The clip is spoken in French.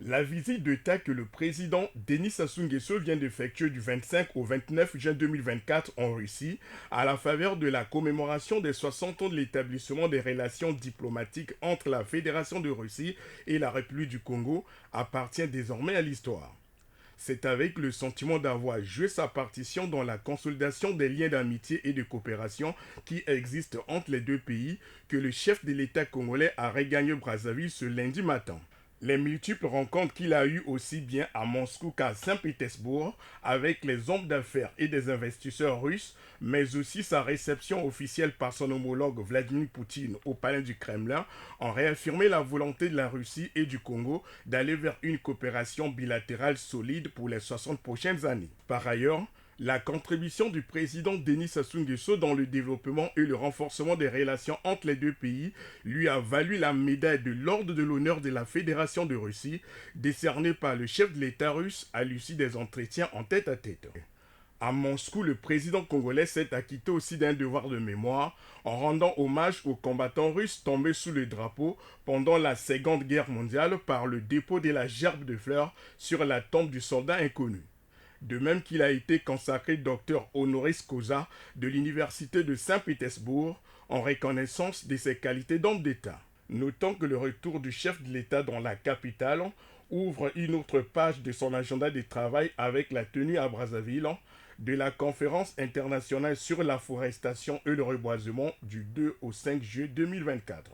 La visite d'État que le président Denis Sassou Nguesso vient d'effectuer du 25 au 29 juin 2024 en Russie, à la faveur de la commémoration des 60 ans de l'établissement des relations diplomatiques entre la Fédération de Russie et la République du Congo, appartient désormais à l'histoire. C'est avec le sentiment d'avoir joué sa partition dans la consolidation des liens d'amitié et de coopération qui existent entre les deux pays que le chef de l'État congolais a regagné Brazzaville ce lundi matin. Les multiples rencontres qu'il a eues aussi bien à Moscou qu'à Saint-Pétersbourg avec les hommes d'affaires et des investisseurs russes, mais aussi sa réception officielle par son homologue Vladimir Poutine au palais du Kremlin, ont réaffirmé la volonté de la Russie et du Congo d'aller vers une coopération bilatérale solide pour les 60 prochaines années. Par ailleurs, la contribution du président Denis Sassou Nguesso dans le développement et le renforcement des relations entre les deux pays lui a valu la médaille de l'Ordre de l'honneur de la Fédération de Russie, décernée par le chef de l'État russe à l'issue des entretiens en tête-à-tête. À Moscou, le président congolais s'est acquitté aussi d'un devoir de mémoire en rendant hommage aux combattants russes tombés sous le drapeau pendant la Seconde Guerre mondiale par le dépôt de la gerbe de fleurs sur la tombe du soldat inconnu. De même qu'il a été consacré docteur honoris causa de l'université de Saint-Pétersbourg en reconnaissance de ses qualités d'homme d'État. Notons que le retour du chef de l'État dans la capitale ouvre une autre page de son agenda de travail avec la tenue à Brazzaville de la conférence internationale sur la forestation et le reboisement du 2 au 5 juillet 2024.